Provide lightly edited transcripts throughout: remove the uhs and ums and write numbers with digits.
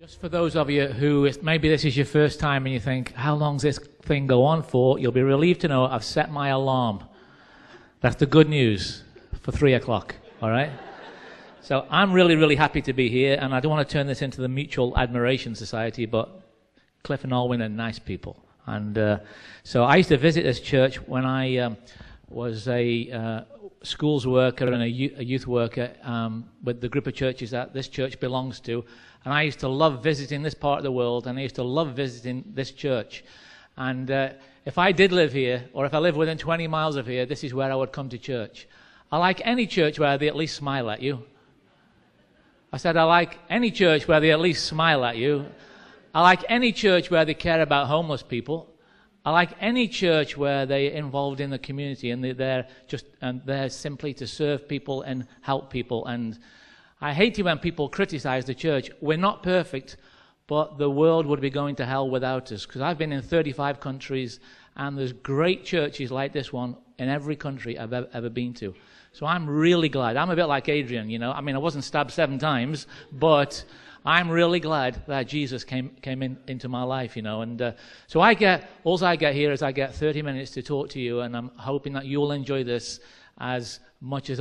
Just for those of you who, maybe this is your first time and you think, how long's this thing go on for? You'll be relieved to know I've set my alarm. That's the good news for 3 o'clock, all right? So I'm really, really happy to be here, and I don't want to turn this into the Mutual Admiration Society, but Cliff and Alwyn are nice people. And so I used to visit this church when I was a schools worker and a youth worker with the group of churches that this church belongs to. And I used to love visiting this part of the world, and I used to love visiting this church. And if I did live here, or if I lived within 20 miles of here, this is where I would come to church. I like any church where they at least smile at you. I said I like any church where they at least smile at you. I like any church where they care about homeless people. I like any church where they're involved in the community and they're there simply to serve people and help people. And I hate it when people criticize the church. We're not perfect, but the world would be going to hell without us. Because I've been in 35 countries, and there's great churches like this one in every country I've ever been to. So I'm really glad. I'm a bit like Adrian, you know. I mean, I wasn't stabbed 7 times, but I'm really glad that Jesus came into my life, you know. And so all I get here is I get 30 minutes to talk to you, and I'm hoping that you'll enjoy this as much as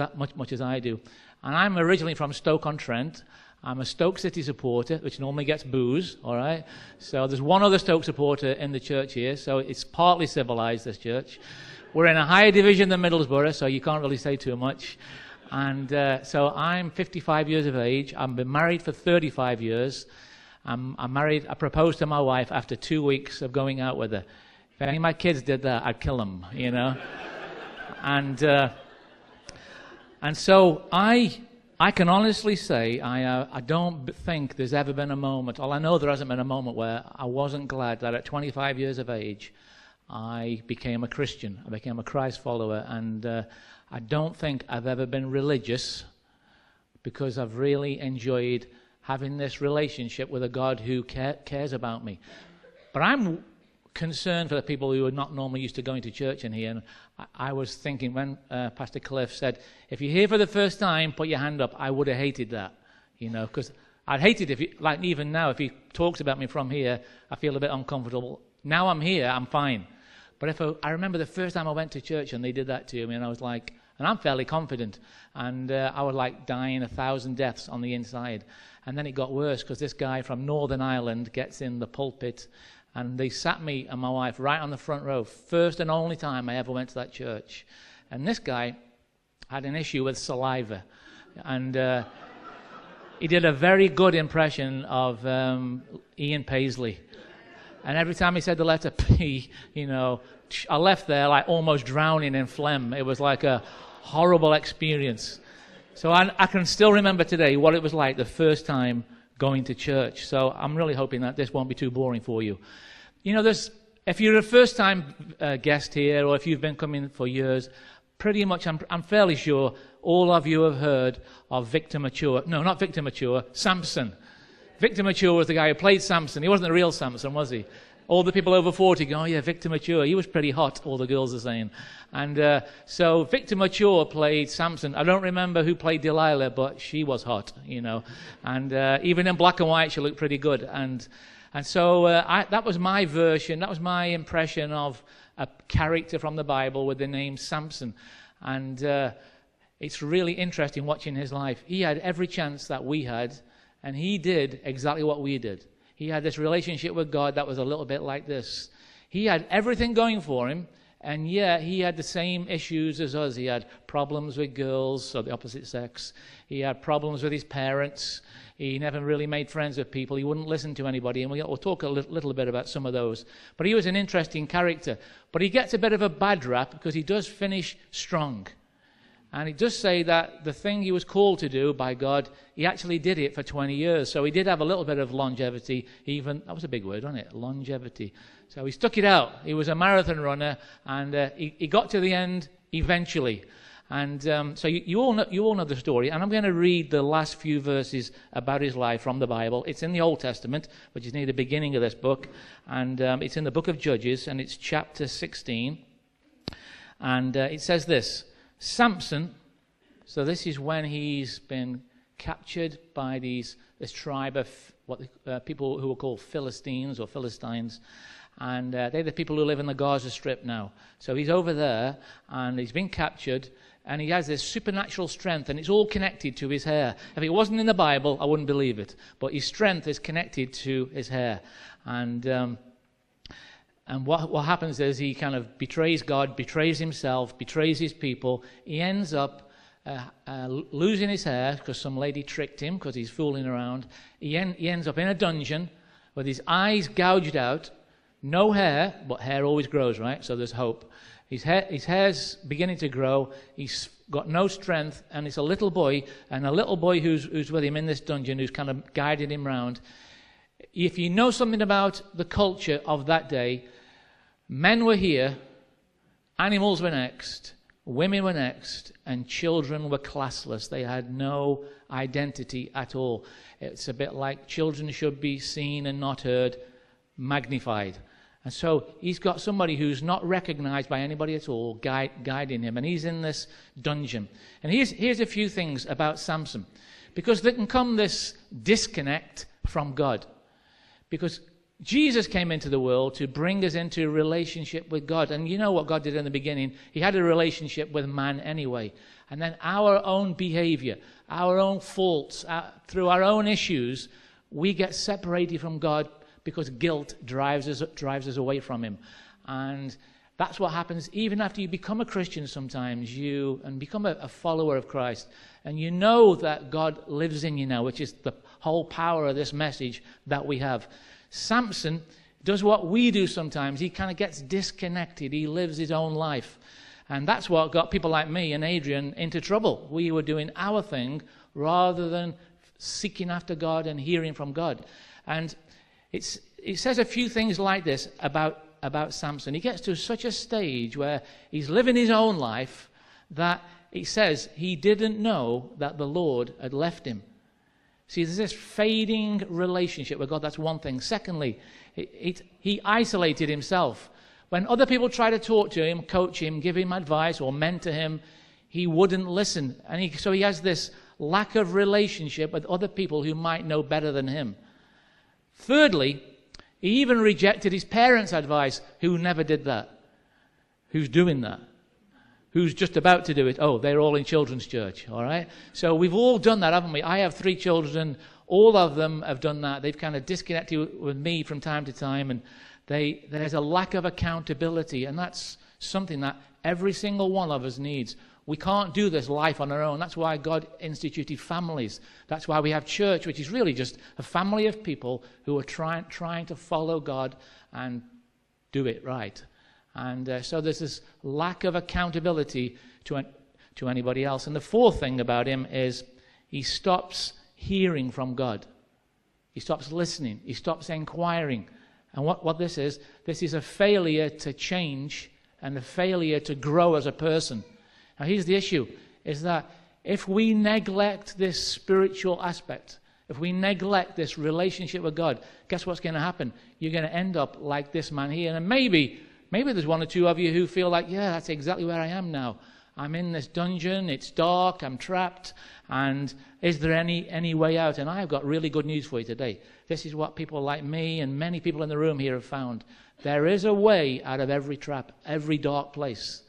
I do. And I'm originally from Stoke-on-Trent. I'm a Stoke City supporter, which normally gets boos, all right? So there's one other Stoke supporter in the church here, so it's partly civilized, this church. We're in a higher division than Middlesbrough, so you can't really say too much. And so I'm 55 years of age. I've been married for 35 years. I'm married. I proposed to my wife after 2 weeks of going out with her. If any of my kids did that, I'd kill them, you know. And so I can honestly say I don't think there's ever been a moment, I know there hasn't been a moment where I wasn't glad that at 25 years of age I became a Christian. I became a Christ follower, and I don't think I've ever been religious because I've really enjoyed having this relationship with a God who cares about me. But I'm concerned for the people who are not normally used to going to church in here. And I was thinking when Pastor Cliff said, if you're here for the first time, put your hand up, I would have hated that, you know, because I'd hate it if, even now, if he talks about me from here, I feel a bit uncomfortable. Now I'm here, I'm fine. But I remember the first time I went to church and they did that to me, and I was like, and I'm fairly confident, and I was like dying 1,000 deaths on the inside. And then it got worse because this guy from Northern Ireland gets in the pulpit, and they sat me and my wife right on the front row. First and only time I ever went to that church. And this guy had an issue with saliva. And he did a very good impression of Ian Paisley. And every time he said the letter P, you know, I left there like almost drowning in phlegm. It was like a horrible experience. So I can still remember today what it was like the first time going to church. So I'm really hoping that this won't be too boring for you. You know, if you're a first-time guest here, or if you've been coming for years, pretty much I'm fairly sure all of you have heard of Victor Mature. No, not Victor Mature, Samson. Victor Mature was the guy who played Samson. He wasn't the real Samson, was he? All the people over 40 go, oh yeah, Victor Mature. He was pretty hot, all the girls are saying. And so Victor Mature played Samson. I don't remember who played Delilah, but she was hot, you know. And even in black and white, she looked pretty good. And so that was my version, that was my impression of a character from the Bible with the name Samson. And it's really interesting watching his life. He had every chance that we had, and he did exactly what we did. He had this relationship with God that was a little bit like this. He had everything going for him, and yet he had the same issues as us. He had problems with girls, so the opposite sex. He had problems with his parents. He never really made friends with people. He wouldn't listen to anybody, and we'll talk a little bit about some of those. But he was an interesting character. But he gets a bit of a bad rap because he does finish strong. And it does say that the thing he was called to do by God, he actually did it for 20 years. So he did have a little bit of longevity, even, that was a big word, wasn't it? Longevity. So he stuck it out. He was a marathon runner, and he got to the end eventually. And so you all know the story. And I'm going to read the last few verses about his life from the Bible. It's in the Old Testament, which is near the beginning of this book. And it's in the book of Judges, and it's chapter 16. And it says this. Samson, so this is when he's been captured by this tribe of people who are called Philistines or Philistines. And they're the people who live in the Gaza Strip now. So he's over there, and he's been captured, and he has this supernatural strength, and it's all connected to his hair. If it wasn't in the Bible, I wouldn't believe it. But his strength is connected to his hair. And what happens is he kind of betrays God, betrays himself, betrays his people. He ends up losing his hair because some lady tricked him because he's fooling around. He ends up in a dungeon with his eyes gouged out, no hair, but hair always grows, right? So there's hope. His hair's beginning to grow. He's got no strength, and it's a little boy, and a little boy who's with him in this dungeon, who's kind of guiding him round. If you know something about the culture of that day, men were here, animals were next, women were next, and children were classless. They had no identity at all. It's a bit like children should be seen and not heard, magnified. And so he's got somebody who's not recognized by anybody at all guiding him, and he's in this dungeon. And here's a few things about Samson, because there can come this disconnect from God. Because Jesus came into the world to bring us into a relationship with God. And you know what God did in the beginning? He had a relationship with man anyway. And then our own behavior, our own faults, through our own issues, we get separated from God because guilt drives us away from him. And that's what happens even after you become a Christian sometimes, and become a follower of Christ. And you know that God lives in you now, which is the whole power of this message that we have. Samson does what we do sometimes. He kind of gets disconnected. He lives his own life. And that's what got people like me and Adrian into trouble. We were doing our thing rather than seeking after God and hearing from God. And it says a few things like this about Samson. He gets to such a stage where he's living his own life that it says he didn't know that the Lord had left him. See, there's this fading relationship with God. That's one thing. Secondly, he isolated himself. When other people try to talk to him, coach him, give him advice or mentor him, he wouldn't listen. And so he has this lack of relationship with other people who might know better than him. Thirdly, he even rejected his parents' advice. Who never did that? Who's doing that? Who's just about to do it? Oh, they're all in children's church, all right? So we've all done that, haven't we? I have 3 children. All of them have done that. They've kind of disconnected with me from time to time, and there's a lack of accountability, and that's something that every single one of us needs. We can't do this life on our own. That's why God instituted families. That's why we have church, which is really just a family of people who are trying to follow God and do it right. And so there's this lack of accountability to anybody else. And the fourth thing about him is he stops hearing from God. He stops listening. He stops inquiring. And what this is a failure to change and a failure to grow as a person. Now here's the issue, is that if we neglect this spiritual aspect, if we neglect this relationship with God, guess what's going to happen? You're going to end up like this man here. And maybe there's one or two of you who feel like, yeah, that's exactly where I am now. I'm in this dungeon, it's dark, I'm trapped, and is there any way out? And I've got really good news for you today. This is what people like me and many people in the room here have found. There is a way out of every trap, every dark place.